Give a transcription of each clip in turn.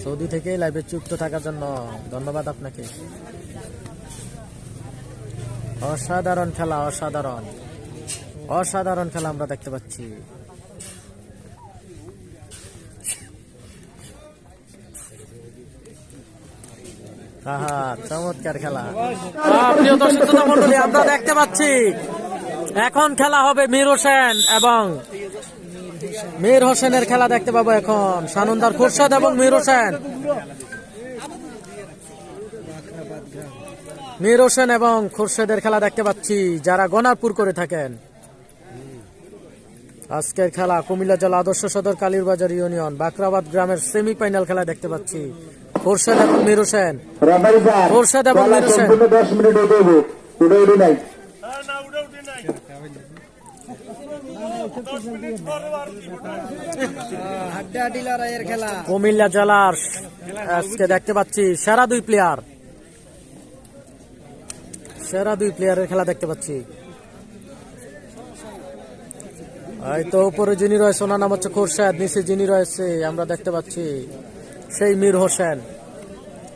Saudi থেকে লাইভে যুক্ত থাকার জন্য ধন্যবাদ আপনাকে। অসাধারণ খেলা, অসাধারণ অসাধারণ খেলা আমরা দেখতে পাচ্ছি। আহা, চমৎকার খেলা। প্রিয় দর্শক শ্রোতা মণ্ডলী, আমরা দেখতে পাচ্ছি এখন খেলা হবে মীর হোসেন এবং মীর হোসেনের খেলা দেখতে পাবো এখন। সানন্দার খোরশেদ এবং মীর হোসেন, মীর হোসেন এবং খোরশেদের খেলা দেখতে পাচ্ছি, যারা গনারপুর করে থাকেন। আজকের খেলা কুমিল্লা জেলা আদর্শ সদর কালীরবাজার ইউনিয়ন বাকরাবাদ গ্রামের সেমিফাইনাল খেলা দেখতে পাচ্ছি। খোরশেদ এবং মীর হোসেন, খোরশেদ এবং মীর হোসেন। কুমিল্লা জেলার আজকে দেখতে পাচ্ছি সেরা দুই প্লেয়ারের খেলা দেখতে পাচ্ছি। এই তো উপরে যিনি রয়েছে ওনার নাম হচ্ছে খোরশেদ, নিচে যিনি রয়েছে আমরা দেখতে পাচ্ছি সেই মীর হোসেন,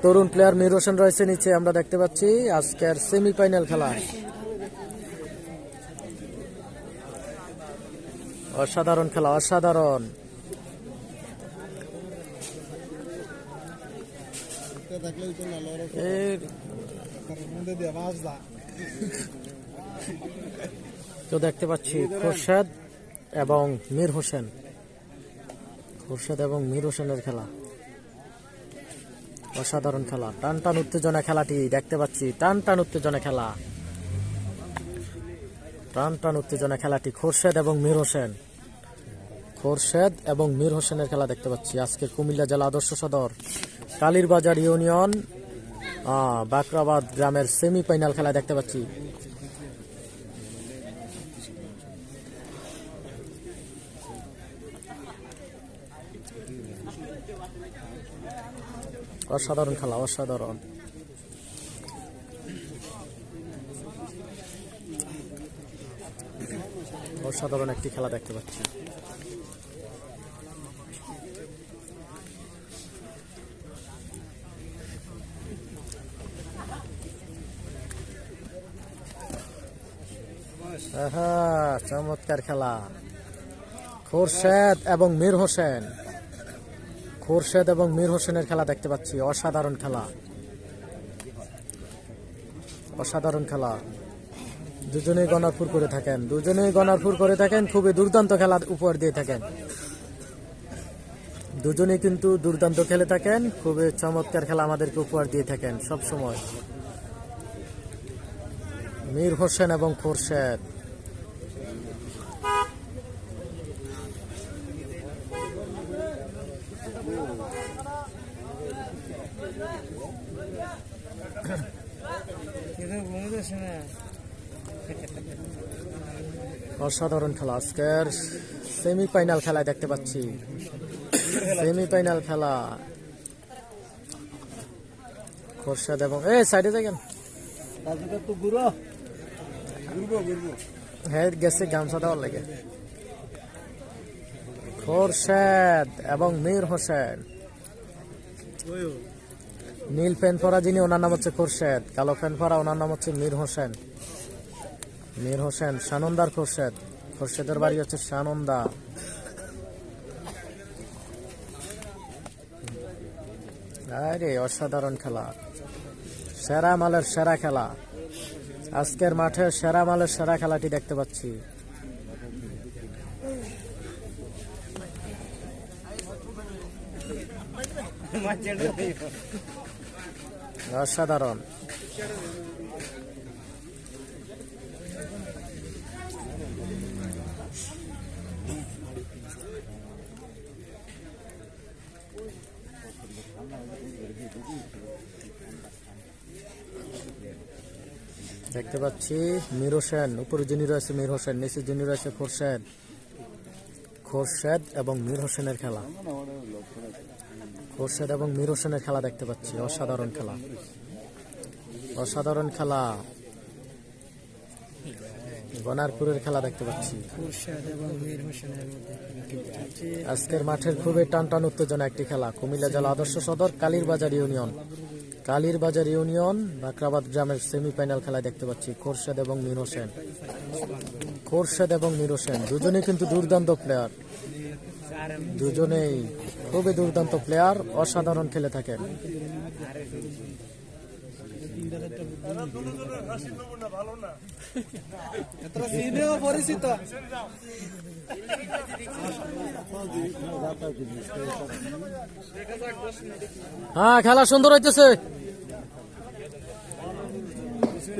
তরুণ প্লেয়ার মীর হোসেন রয়েছে নিচে আমরা দেখতে পাচ্ছি। আজকের সেমিফাইনাল খেলা অসাধারণ খেলা, অসাধারণ। তো দেখতে পাচ্ছি খোরশেদ এবং মীর হোসেন, খোরশেদ এবং মীর হোসেনের খেলা অসাধারণ খেলা। টান টান উত্তেজনা খেলাটি দেখতে পাচ্ছি, টান টান উত্তেজনা খেলা, টান টান উত্তেজনা খেলাটি। খোরশেদ এবং মীর হোসেন, খোরশেদ এবং মীর হোসেনের খেলা দেখতে পাচ্ছি আজকের কুমিল্লা জেলা আদর্শ সদর কালীরবাজার ইউনিয়ন বাকরাবাদ গ্রামের সেমিফাইনাল খেলা দেখতে পাচ্ছি। অসাধারণ খেলা, অসাধারণ। অসাধারণ একটি খেলা দেখতে পাচ্ছি। চমৎকার খেলা। খোরশেদ এবং মীর হোসেন, খোরশেদ এবং মীর হোসেনের খেলা দেখতে পাচ্ছি। অসাধারণ খেলা, অসাধারণ খেলা। দুজনেই গনারপুর করে থাকেন, দুজনেই গনারপুর করে থাকেন, খুবই দুর্দান্ত খেলা উপহার দিয়ে থাকেন। দুজনেই কিন্তু দুর্দান্ত খেলে থাকেন, খুবই চমৎকার খেলা আমাদেরকে উপহার দিয়ে থাকেন সব সময়। মীর হোসেন এবং খোরশেদ, অসাধারণ খেলা। আজকের সেমিফাইনাল খেলায় দেখতে পাচ্ছি, সেমিফাইনাল খেলা খোরশেদ এবং সাইডে দেখেন হ্যাঁ গেছে গামছা দেওয়ার লাগে। খোরশেদ এবং মীর হোসেন, নীল প্যান্ট পরা যিনি ওনার নাম হচ্ছে খোরশেদ, কালো প্যান্ট পরা ওনার নাম হচ্ছে মীর হোসেন। মীর হোসেন সানন্দার খোরশেদ, খোরশেদের বাড়ি হচ্ছে সানন্দা। আরে অসাধারণ খেলা, সেরা মালের সেরা খেলা। আজকের মাঠে সেরা মালের সেরা খেলাটি দেখতে পাচ্ছি। অসাধারণ। দেখতে পাচ্ছি মীর হোসেন, উপরে যিনি রয়েছে মীর হোসেন, নিচে যিনি রয়েছে খোরশেদ। খোরশেদ এবং মীর হোসেনের খেলা, খোরশেদ এবং মীর হোসেনের খেলা দেখতে পাচ্ছি। অসাধারণ খেলা, অসাধারণ খেলা। গনারপুরের খেলা দেখতে পাচ্ছি। খোরশেদ এবং মীর হোসেনের মধ্যে আজকের মাঠের খুবই টানটান উত্তেজনা একটি খেলা। কুমিল্লা জেলা আদর্শ সদর কালীরবাজার ইউনিয়ন বাকরাবাদ গ্রামের সেমিফাইনাল খেলা দেখতে পাচ্ছি। খোরশেদ এবং মীর হোসেন দুজনেই কিন্তু দুর্দান্ত প্লেয়ার, দুজনেই খুবই দুর্দান্ত প্লেয়ার, অসাধারণ খেলে থাকেন। পরিচিত হ্যাঁ, খেলা সুন্দর হইতেছে।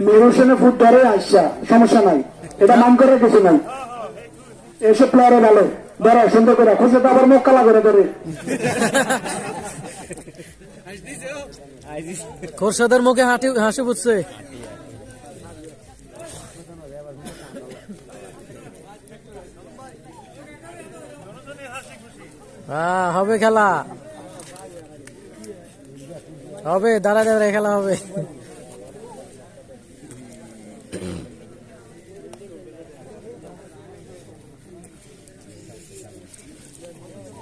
মীর হোসেনের ফুট ধরে আসছা, সমস্যা নাই, এটা নাম করার কিছু নাই। এসব প্লেয়ারে ভালো ধরো সুন্দর করে খুঁজে তো আবার মুখ কালা করে ধরে। খোরশেদের মুখে হাসি ফুটছে। হ্যাঁ, হবে খেলা, হবে, দাঁড়ায় খেলা হবে।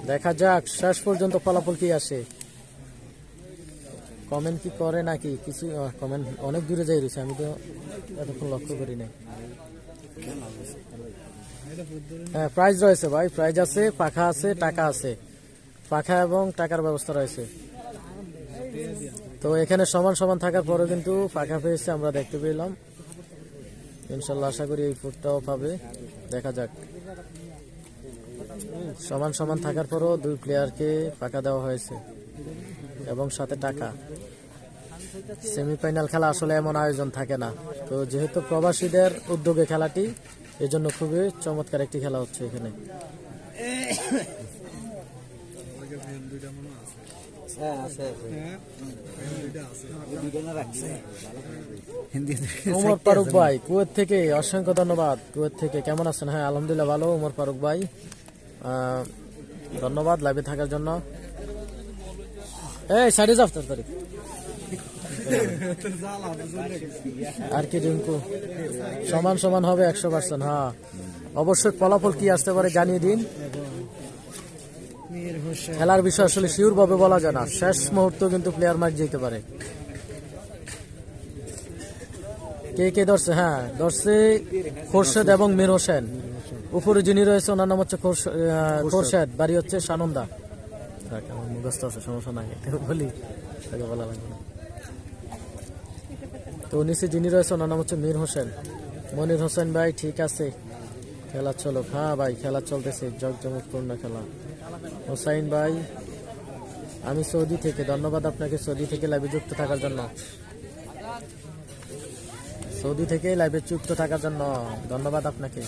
দেখা যাক শেষ পর্যন্ত ফলাফল কি আসে। কমেন্ট কি করে নাকি কিছু? কমেন্ট অনেক দূরে যাই রয়েছে, আমি তো এতক্ষণ লক্ষ্য করি নাই। হ্যাঁ, প্রাইজ রয়েছে ভাই, প্রাইজ আছে, পাখা আছে, টাকা আছে, পাখা এবং টাকার ব্যবস্থা রয়েছে। তো এখানে সমান সমান থাকার পরেও কিন্তু পাখা পেয়েছে, আমরা দেখতে পেলাম। ইনশাল্লাহ আশা করি এই ফুটটাও পাবে, দেখা যাক। সমান সমান থাকার পরও দুই প্লেয়ারকে পাকা দেওয়া হয়েছে এবং সাথে টাকা। সেমিফাইনাল খেলা আসলে এমন আয়োজন থাকে না, তো যেহেতু প্রবাসীদের উদ্যোগে খেলাটি, এজন্য খুবই চমৎকার একটি খেলা হচ্ছে এখানে। ওমর ফারুক ভাই কুয়েত থেকে, অসংখ্য ধন্যবাদ। কুয়েত থেকে কেমন আছেন? হ্যাঁ, আলহামদুলিল্লাহ ভালো। ওমর ফারুক ভাই ধন্যবাদ লাইভে থাকার জন্য। এই সাইডে যাও তাড়াতাড়ি। আর কি রিঙ্কু, সমান সমান হবে 100%। হ্যাঁ, অবশ্যই ফলাফল কি আসতে পারে জানিয়ে দিন। খেলার বিষয় আসলে শিওর ভাবে বলা যায় না, শেষ মুহূর্তে কিন্তু প্লেয়ার মার যেতে পারে। কে ধরছে? হ্যাঁ, ধরছে খোরশেদ এবং মীর হোসেন। উপরে যিনি রয়েছে ওনার নাম হচ্ছে খোরশেদ, বাড়ি হচ্ছে সানন্দা। আমার মুখস্থ আছে, সমস্যা নাই, বলি তাকে বলা লাগবে না। তো নিচে যিনি রয়েছে ওনার নাম হচ্ছে মীর হোসেন। মনির হোসেন ভাই ঠিক আছে, খেলা চলো। হ্যাঁ ভাই, খেলা চলতেছে, জমজমকপূর্ণ খেলা। হোসাইন ভাই, আমি সৌদি থেকে, ধন্যবাদ আপনাকে সৌদি থেকে লাইভে যুক্ত থাকার জন্য। সৌদি থেকে লাইভে যুক্ত থাকার জন্য ধন্যবাদ আপনাকে।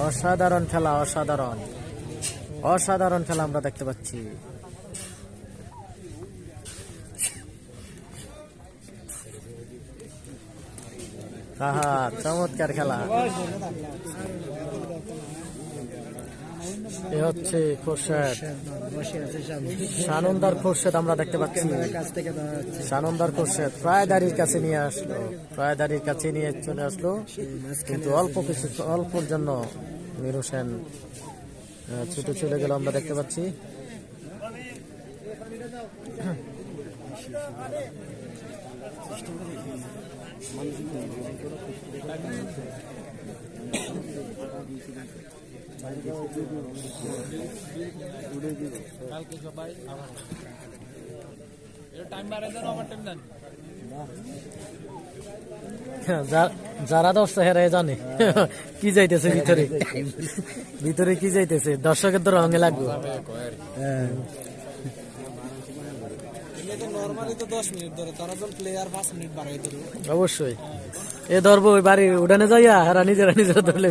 অসাধারণ খেলা, অসাধারণ খেলা আমরা দেখতে পাচ্ছি। হ্যাঁ, চমৎকার খেলা। এ হচ্ছে খোরশেদ, সানন্দার খোরশেদ আমরা দেখতে পাচ্ছি। সানন্দার খোরশেদ প্রায় দাড়ির কাছে নিয়ে আসলো, প্রায় দাড়ির কাছে নিয়ে চলে আসলো, কিন্তু অল্পর জন্য মীর হোসেন ছুটে চলে গেল, আমরা দেখতে পাচ্ছি। যারা দর্শক হেরাই জানে কি যাইতেছে ভিতরে, ভিতরে কি যাইতেছে, দর্শকের তো রঙে লাগবে। অবশ্যই এ ধরবো, ওই বাড়ি উঠানে যাইয়া হেরা নিজেরা ধরলে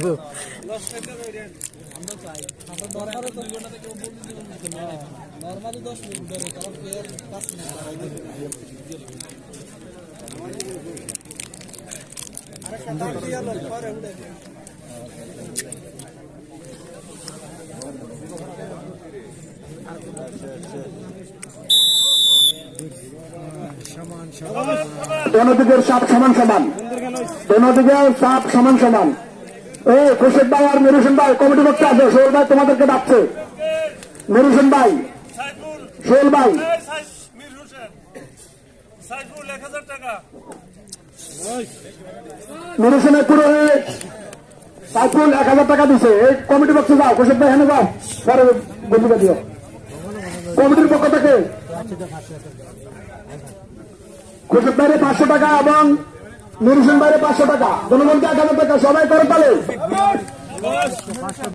দোনো দিকের সব সমান সমান। দিকে চাপ সমান সমান। এই খুরশেদ ভাই আর মেরুসেন ভাই কমিটি করতে আছে, সোহেল ভাই তোমাদেরকে ডাকছে। মেরুসেন ভাই, সোহেল ভাই, মেরুসেনের পুরো সাইফুল 1000 টাকা দিছে। এই কমিটি বক্সে যাও, খুরশেদ ভাই হেনে যাও, পরে বন্ধুকে দিও কমিটির পক্ষ থেকে। খুরশেদ ভাইরে 500 টাকা এবং মেরুসেন ভাইরে 500 টাকা, জনগণকে 1000 টাকা, সবাই করে পালে।